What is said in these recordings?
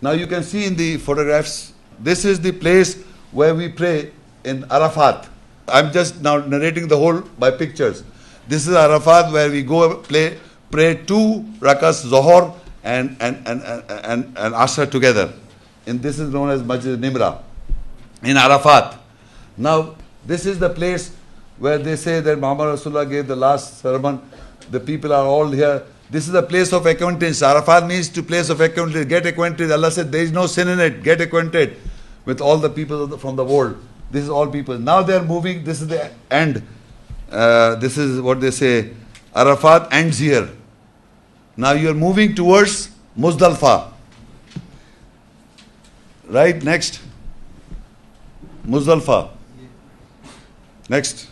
Now you can see in the photographs, this is the place where we pray in Arafat. I'm just now narrating the whole by pictures. This is Arafat where we go pray 2 rakas Zohar and Asr together. And this is known as Masjid Nimra in Arafat. Now this is the place where they say that Muhammad Rasulullah gave the last sermon. The people are all here. This is a place of acquaintance. Arafat means to place of acquaintance. Get acquainted. Allah said there is no sin in it. Get acquainted with all the people from the world. This is all people. Now they are moving. This is the end. This is what they say. Arafat ends here. Now you are moving towards Muzdalfa. Right? Next. Muzdalfa. Next.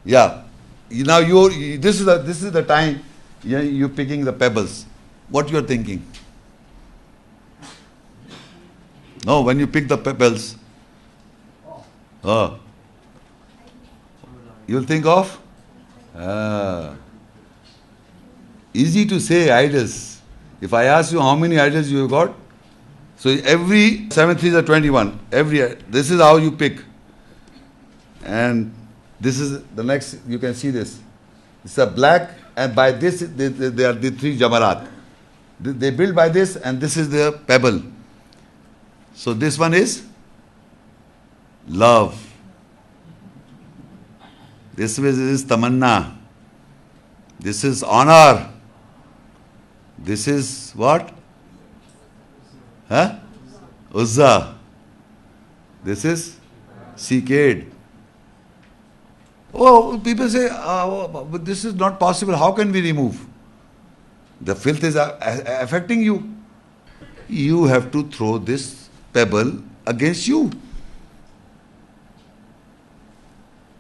Yeah. Now this is the time you're picking the pebbles. What you're thinking? No, when you pick the pebbles, you'll think of easy to say idols. If I ask you how many idols you have got, so every 7 3s are 21. This is how you pick. And this is the next, you can see this. It's a black, and by this, they are the 3 jamarat. They build by this, and this is the pebble. So this one is love. This is tamanna. This is honor. This is what? Uzza. This is Sikhed. Oh, people say, but this is not possible. How can we remove? The filth is affecting you. You have to throw this pebble against you.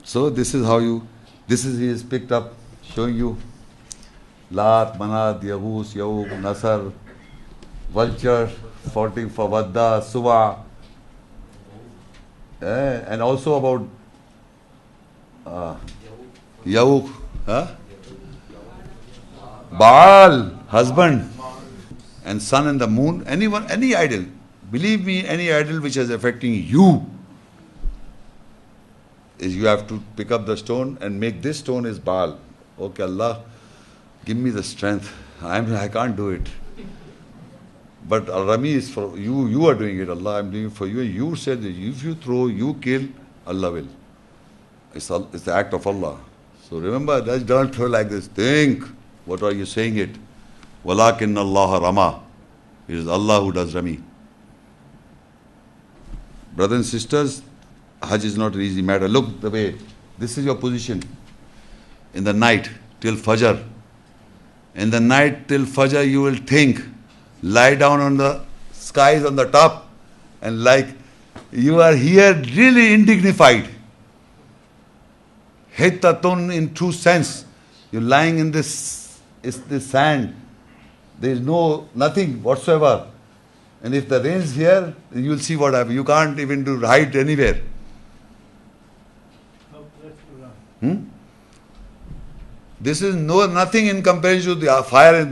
So this is how he is picked up, showing you Lat, Manat, Yahus, Yahub, Nasr, Vulture, fighting for Wadda, Suwa, and also about Yahuk, Baal, husband, and sun and the moon, any idol. Believe me, any idol which is affecting you, is you have to pick up the stone and make this stone is Baal. Okay, Allah, give me the strength. I can't do it. But Al-Rami is for you. You are doing it, Allah. I'm doing it for you. You said that if you throw, you kill, Allah will. It's the act of Allah. So remember, don't throw like this. Think, what are you saying it? Walakin Allah Rama. It is Allah who does Rami. Brothers and sisters, Hajj is not an easy matter. Look the way, this is your position in the night till Fajr. In the night till Fajr you will think, lie down on the skies on the top, and like you are here really indignified. Hittatun in true sense. You're lying in this sand. There is nothing whatsoever. And if the rain is here, you will see what happens. You can't even do hide anywhere. This is nothing in comparison to the fire in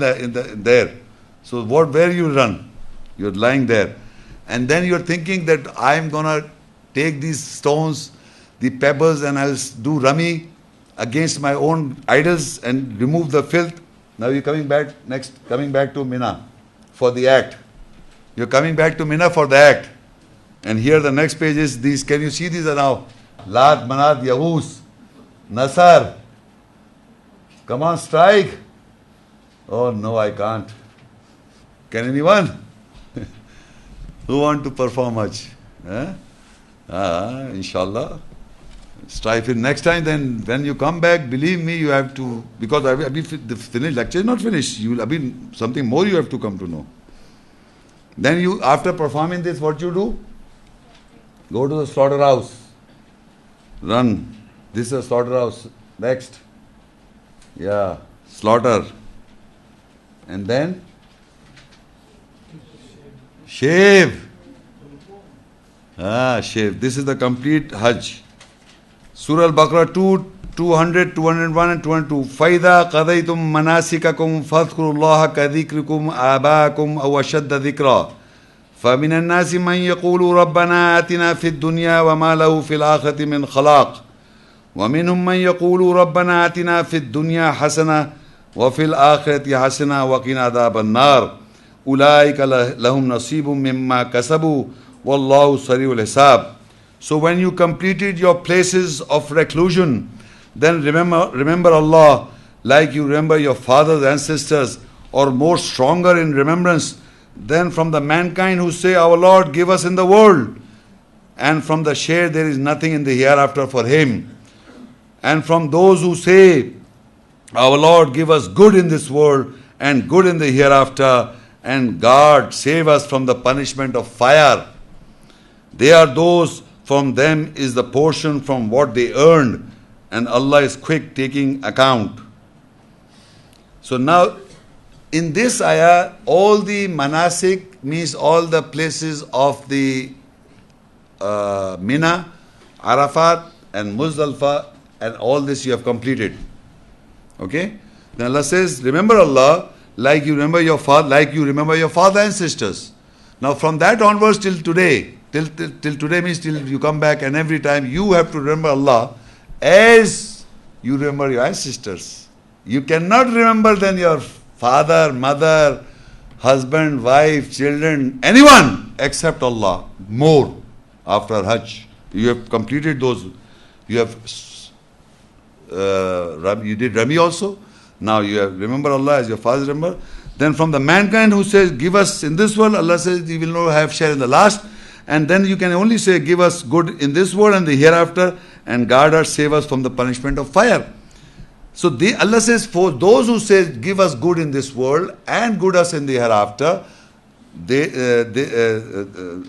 there. So where you run? You're lying there. And then you're thinking that I'm gonna take these stones, the pebbles, and I'll do Rami against my own idols and remove the filth. Now you're coming back to Mina for the act. You're coming back to Mina for the act. And here the next page is these. Can you see these are now? Lat, Manat, Yahus, Nasar. Come on, strike. Oh no, I can't. Can anyone? Who want to perform Hajj? Inshallah. Strive it next time. Then when you come back, believe me, you have to, because the finished lecture is not finished. Something more you have to come to know. Then you, after performing this, what you do? Go to the slaughterhouse. Run. This is a slaughterhouse. Next. Yeah. Slaughter. And then shave. Shave. This is the complete Hajj. Surah Al-Baqarah 2 200, 201 and 202. فَإِذَا قَضَيْتُم مَنَاسِكَكُمْ فَاذْكُرُوا اللَّهَ كَذِكْرِكُمْ آبَاءَكُمْ أَوْ أَشَدَّ ذِكْرًا فَمِنَ النَّاسِ مَن يَقُولُ رَبَّنَا آتِنَا فِي الدُّنْيَا وَمَا لَهُ فِي الْآخِرَةِ مِنْ خَلَاقٍ وَمِنْهُم مَّن يَقُولُ رَبَّنَا آتِنَا فِي الدُّنْيَا حَسَنَةً وَفِي الْآخِرَةِ حَسَنَةً وَقِنَا عَذَابَ النَّارِ أُولَٰئِكَ لَهُمْ نَصِيبٌ مِّمَّا كَسَبُوا وَاللَّهُ سَرِيعُ الْحِسَابِ. So when you completed your places of reclusion, then remember Allah like you remember your fathers, ancestors, or more stronger in remembrance than from the mankind who say, Our Lord, give us in the world. And from the share there is nothing in the hereafter for him. And from those who say, Our Lord, give us good in this world and good in the hereafter, and God, save us from the punishment of fire. They are those, from them is the portion from what they earned, and Allah is quick taking account. So now, in this ayah, all the manasik means all the places of the Mina, Arafat and Muzdalifah, and all this you have completed. Okay? Then Allah says, remember Allah like you remember your father and sisters. Now from that onwards till today, till today means till you come back, and every time you have to remember Allah as you remember your ancestors. You cannot remember then your father, mother, husband, wife, children, anyone except Allah more after Hajj. You have completed those. You have you did Rami also. Now you have remember Allah as your father remember. Then from the mankind who says, give us in this world, Allah says, you will not have share in the last. And then you can only say, give us good in this world and the hereafter, and guard us, save us from the punishment of fire. So Allah says, for those who say, give us good in this world and good us in the hereafter,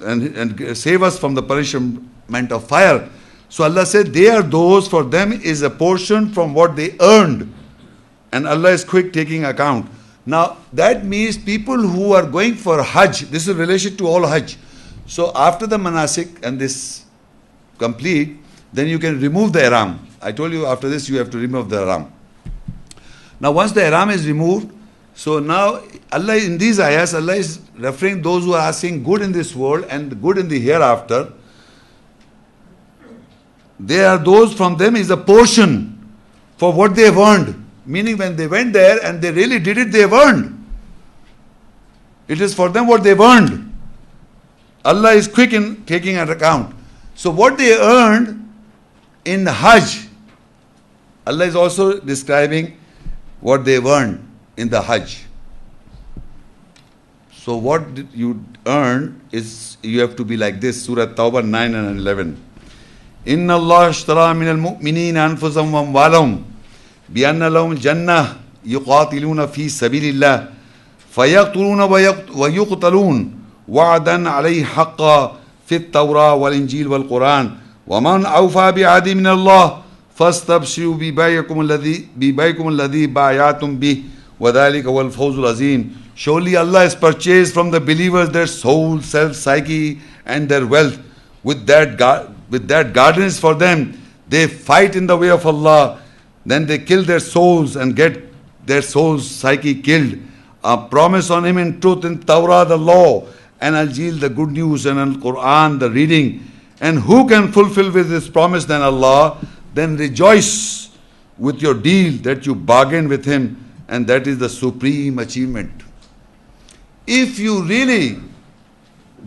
and save us from the punishment of fire. So Allah said, they are those, for them is a portion from what they earned. And Allah is quick taking account. Now, that means people who are going for Hajj, this is related to all Hajj. So, after the manasik and this complete, then you can remove the ihram. I told you after this you have to remove the ihram. Now, once the ihram is removed, so now Allah in these ayahs, Allah is referring those who are asking good in this world and good in the hereafter. They are those, from them is a portion for what they have earned. Meaning when they went there and they really did it, they have earned. It is for them what they have earned. Allah is quick in taking an account. So what they earned in Hajj, Allah is also describing what they have earned in the Hajj. So what you earn is, you have to be like this, Surah Tawbah 9 and 11. Inna Allah ashtara min al-mu'minina anfusahum wa amwalahum بأن لهم جنة يقاتلون في سبيل الله فيقتلون ويقتلون وعدا عليه حقا في التوراة والإنجيل والقرآن ومن أوفى بعهده من الله فاستبشروا ببيعكم الذي بايعتم به وذلك هو الفوز العظيم. Surely Allah has purchased from the believers their soul, self, psyche, and their wealth. With that guardians for them, they fight in the way of Allah. Then they kill their souls and get their souls, psyche killed. A promise on him in truth in Torah, the law, and Injil, the good news, and in Quran, the reading. And who can fulfill with this promise than Allah? Then rejoice with your deal that you bargained with him, and that is the supreme achievement. If you really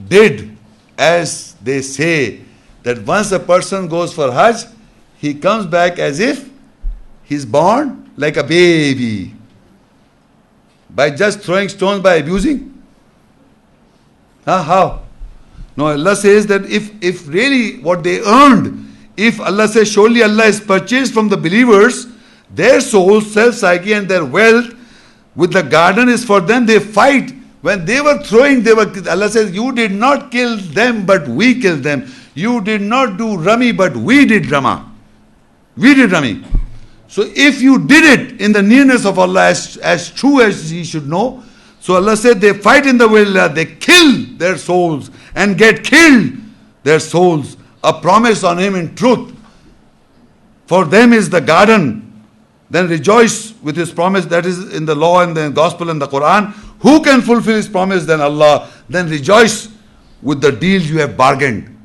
did, as they say, that once a person goes for Hajj, he comes back as if he's born like a baby. By just throwing stones, by abusing? How? No, Allah says that if really what they earned, if Allah says, surely Allah has purchased from the believers their souls, self, psyche, and their wealth, with the garden is for them, they fight. When they were throwing, Allah says, you did not kill them, but we killed them. You did not do Rami, but we did Rama. We did Rami. So if you did it in the nearness of Allah as true as He should know, so Allah said they fight in the way of Allah, they kill their souls and get killed their souls. A promise on Him in truth. For them is the garden. Then rejoice with his promise that is in the law and the gospel and the Quran. Who can fulfill his promise than Allah? Then rejoice with the deal you have bargained.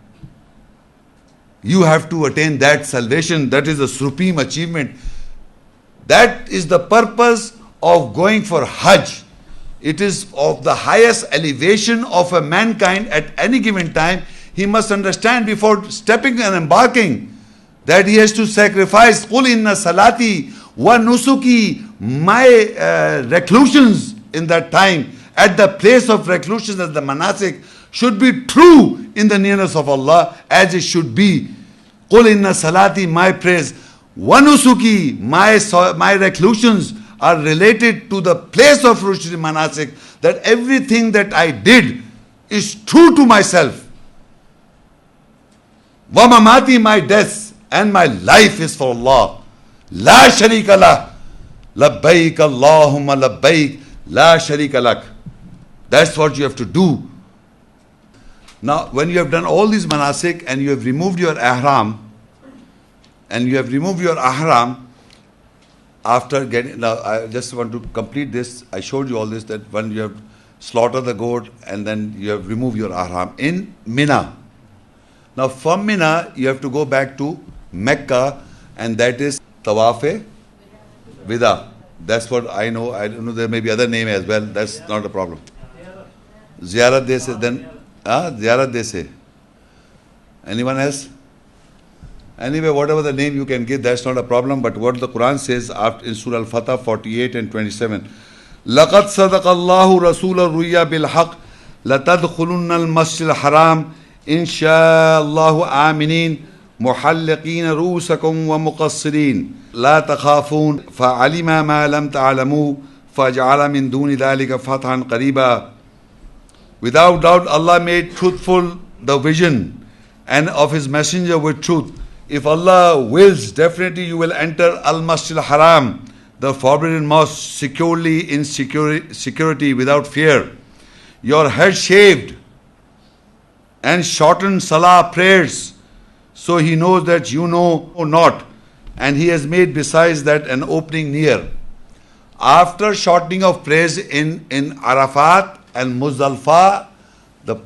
You have to attain that salvation. That is a supreme achievement. That is the purpose of going for Hajj. It is of the highest elevation of a mankind at any given time. He must understand before stepping and embarking that he has to sacrifice قُلْ إِنَّ salati wa nusuki, my reclusions in that time at the place of reclusion as the manasik should be true in the nearness of Allah as it should be. قُلْ إِنَّ salati, my praise, wa nusuki, my reclusions are related to the place of Rushdi Manasik, that everything that I did is true to myself. Wa mamati, my death and my life is for Allah. La sharika lah. Labbaik Allahumma labbaik. La sharika lak. That's what you have to do. Now, when you have done all these manasik and you have removed your ihram, after getting, now I just want to complete this. I showed you all this, that when you have slaughtered the goat and then you have removed your ihram in Mina. Now from Mina, you have to go back to Mecca, and that is Tawaf-e Wida. That's what I know. I don't know, there may be other name as well. That's not a problem. Ziyarat they say, then Ziyarat they say. Anyone else? Anyway, whatever the name you can give, that's not a problem. But what the Quran says after in Surah Al-Fatah 48 and 27, لَقَدْ صَدَقَ اللَّهُ رَسُولَ الرُّيَّا بِالْحَقِّ لَتَدْخُلُنَّ الْمَسْجِدَ الْحَرَامِ إِنْ شَاءَ اللَّهُ آمِنِينَ مُحَلِّقِينَ رُؤُوسَكُمْ وَمُقَصِّرِينَ لَا تَخَافُونَ فَعَلِمَ مَا لَمْ تَعْلَمُوا فَجَعَلَ مِن دُونِ ذَلِكَ فَتْحًا قَرِيبًا. Without doubt, Allah made truthful the vision and of His messenger with truth. If Allah wills, definitely you will enter Al-Masjid Al-Haram, the forbidden mosque, securely in security without fear. Your head shaved and shortened salah prayers, so He knows that you know not, and He has made besides that an opening near. After shortening of prayers in Arafat and Muzdalifah, the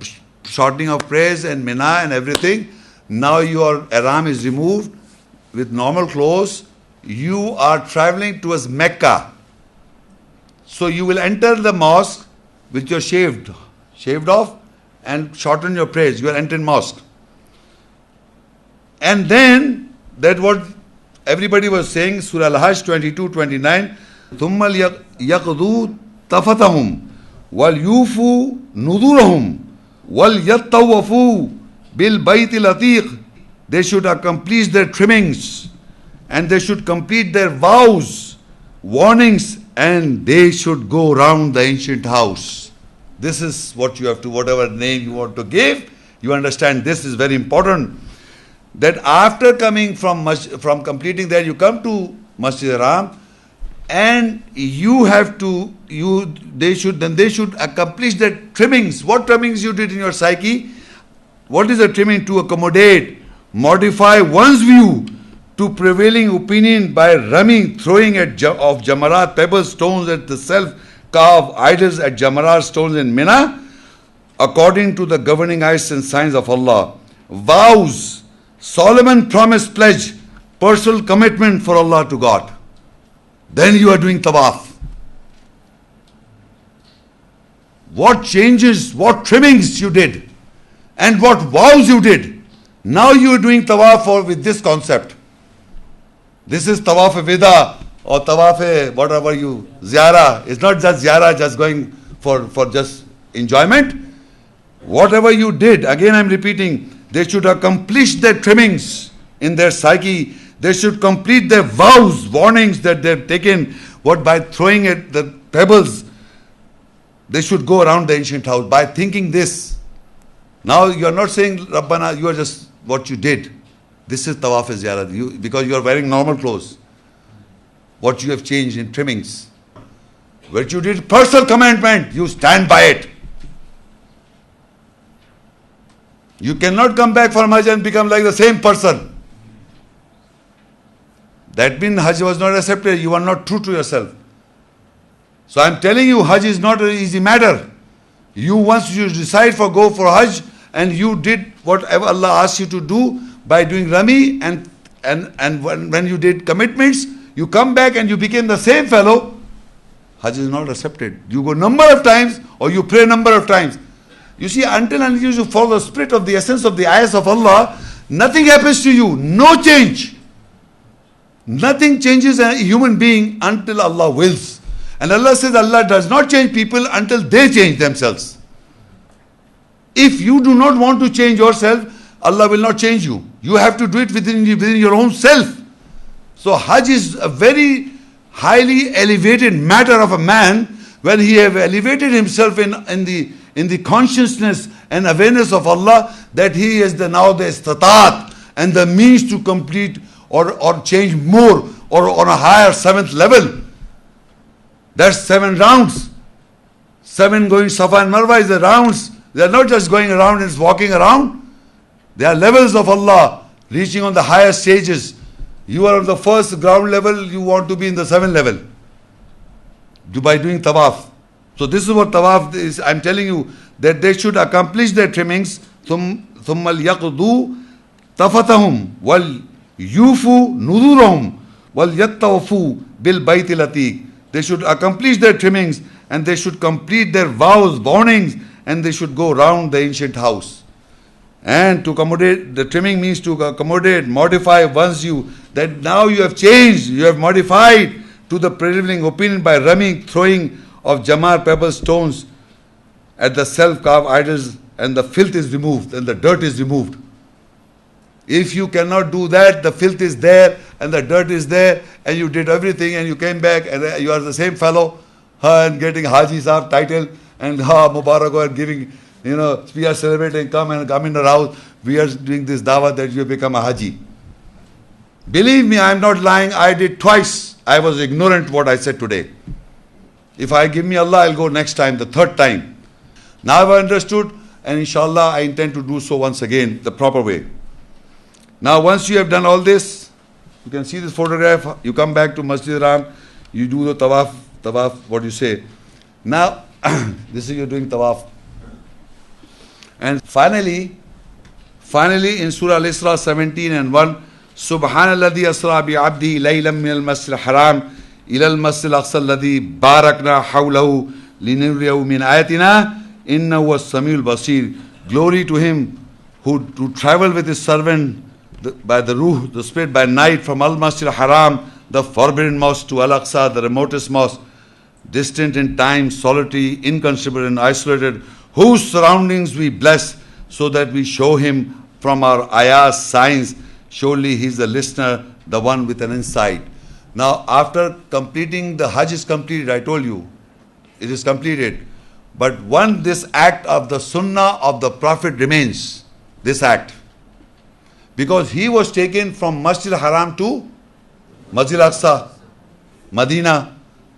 shortening of prayers and Mina and everything, now your ihram is removed with normal clothes. You are traveling towards Mecca. So you will enter the mosque with your shaved off and shorten your prayers. You will enter mosque. And then, that what everybody was saying, Surah Al-Hajj 22-29, ثُمَّ يَقْضُوا تَفَتَهُمْ وَلْيُوفُوا نُذُورَهُمْ وَلْيَطَّوَّفُوا بِالْبَيْتِ الْعَتِيقِ. They should accomplish their trimmings and they should complete their vows, warnings, and they should go round the ancient house. This is what you have to, whatever name you want to give, you understand this is very important. That after coming from completing that, you come to Masjid Haram, and you have to, they should accomplish their trimmings. What trimmings you did in your psyche? What is the trimming? To accommodate, modify one's view to prevailing opinion by throwing of jamarat, pebbles, stones at the self-carved idols at jamarat stones in Mina, according to the governing eyes and signs of Allah. Vows, Solomon promised pledge, personal commitment for Allah to God. Then you are doing tawaf. What changes, what trimmings you did, and what vows you did. Now you are doing tawaf with this concept. This is tawaf wida or tawaf whatever you, ziyara. It's not just ziyara, just going for just enjoyment. Whatever you did, again I'm repeating, they should accomplish their trimmings in their psyche. They should complete their vows, warnings that they've taken, what by throwing at the pebbles. They should go around the ancient house by thinking this. Now you are not saying Rabbana, you are just what you did. This is tawaf ziyarah, because you are wearing normal clothes. What you have changed in trimmings. What you did, personal commandment, you stand by it. You cannot come back from Hajj and become like the same person. That means Hajj was not accepted. You are not true to yourself. So I'm telling you, Hajj is not an easy matter. Once you decide for go for Hajj and you did whatever Allah asked you to do by doing Rami and when you did commitments, you come back and you became the same fellow, Hajj is not accepted. You go number of times or you pray number of times. You see, until you follow the spirit of the essence of the ayahs of Allah, nothing happens to you. No change. Nothing changes a human being until Allah wills. And Allah says Allah does not change people until they change themselves. If you do not want to change yourself, Allah will not change you. You have to do it within your own self. So Hajj is a very highly elevated matter of a man when he have elevated himself in the consciousness and awareness of Allah, that he is now the istatat and the means to complete or change more or on a higher seventh level. That's 7 rounds. 7 going Safa and Marwa is the rounds. They are not just going around and walking around. They are levels of Allah, reaching on the higher stages. You are on the first ground level, you want to be in the 7th level by doing tawaf. So this is what tawaf is. I'm telling you that they should accomplish their trimmings. ثُمَّ لْيَقْضُوا تَفَتَهُمْ وَلْيُوفُوا نُذُورَهُمْ وَلْيَطَّوَفُوا بِالْبَيْتِ الْعَتِيقِ. They should accomplish their trimmings and they should complete their vows, warnings, and they should go round the ancient house. And to accommodate, the trimming means to accommodate, modify once that now you have changed, you have modified to the prevailing opinion by throwing of jamar, pebbles, stones at the self-carved idols, and the filth is removed and the dirt is removed. If you cannot do that, the filth is there and the dirt is there, and you did everything and you came back and you are the same fellow and getting Haji Sahab title and Mubarak and giving, we are celebrating, come in the house, we are doing this dawah that you have become a Haji. Believe me, I am not lying, I did twice. I was ignorant what I said today. If I give me Allah, I'll go next time, the 3rd time. Now I've understood, and inshallah I intend to do so once again, the proper way. Now once you have done all this, you can see this photograph, you come back to Masjid Ram, you do the tawaf, what you say. Now, this is you're doing tawaf. And finally in Surah Al-Isra 17 and 1, Subhanalladhi asra bi abdi laylam min al-masjid al-haram ila al-masjid al-aqsa alladhi barakna hawlahu linuriyahu min ayatina innahu was-samiul basir. Glory to him who traveled with his servant by the Ruh, the Spirit, by night from Al-Masjid al-Haram, the forbidden mosque, to Al-Aqsa, the remotest mosque, distant in time, solitary, inconceivable and isolated, whose surroundings we bless, so that we show him from our ayahs, signs. Surely he is the listener, the one with an insight. Now after completing, the Hajj is completed, I told you, it is completed. But this act of the Sunnah of the Prophet remains, this act. Because he was taken from Masjid al-Haram to Masjid al-Aqsa, Medina.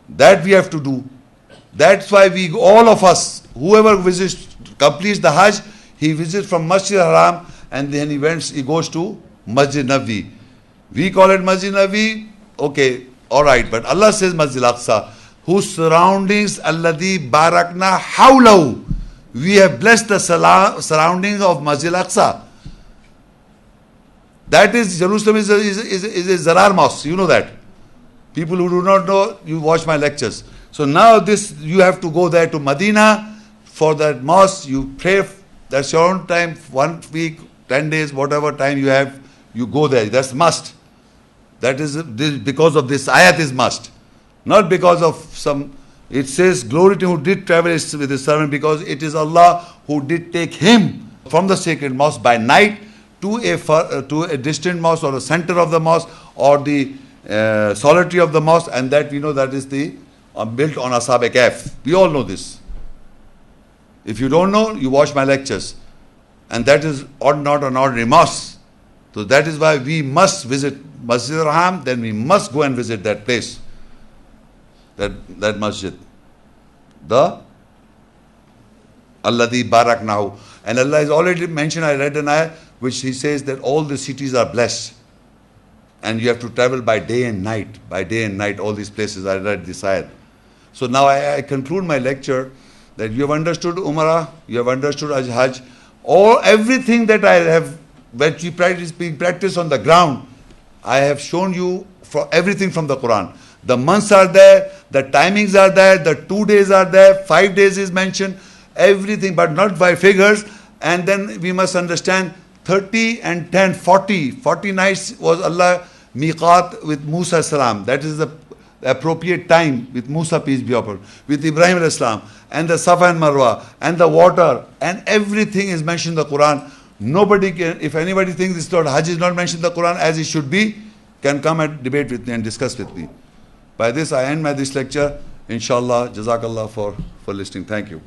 That we have to do. That's why all of us, whoever completes the Hajj, he visits from Masjid al-Haram and then he goes to Masjid Nabi. We call it Masjid Nabi, okay, alright, but Allah says Masjid al-Aqsa, whose surroundings, alladhi barakna hawlahu. We have blessed the surroundings of Masjid al-Aqsa. That is, Jerusalem is a Zarar mosque, you know that. People who do not know, you watch my lectures. So now you have to go there to Medina for that mosque, you pray, that's your own time, 1 week, 10 days, whatever time you have, you go there, that's must. That is because of this ayat is must. Not because of it says, glory to him who did travel with his servant, because it is Allah who did take him from the sacred mosque by night to a distant mosque or the center of the mosque or the solitary of the mosque, and that we know that is built on Ashab Kahf. We all know this. If you don't know, you watch my lectures. And that is not an ordinary mosque. So that is why we must visit Masjid al-Haram, then we must go and visit that place, that masjid. The Alladhi baraknahu. And Allah has already mentioned, I read an ayah, which he says that all the cities are blessed. and you have to travel by day and night. By day and night, all these places. I read this ayat. So now I conclude my lecture that you have understood Umrah, you have understood Hajj, everything that I have, which you practice, being practiced on the ground, I have shown you for everything from the Quran. The months are there, the timings are there, the 2 days are there, 5 days is mentioned, everything, but not by figures. And then we must understand 30 and 10, 40 nights was Allah miqat with Musa salam. That is the appropriate time with Musa, peace be upon, with Ibrahim alayhi salam, and the Safa and Marwa, and the water, and everything is mentioned in the Quran. Nobody can, if anybody thinks this Lord Hajj is not mentioned in the Quran as it should be, can come and debate with me and discuss with me. By this I end this lecture. Inshallah, Jazakallah for listening. Thank you.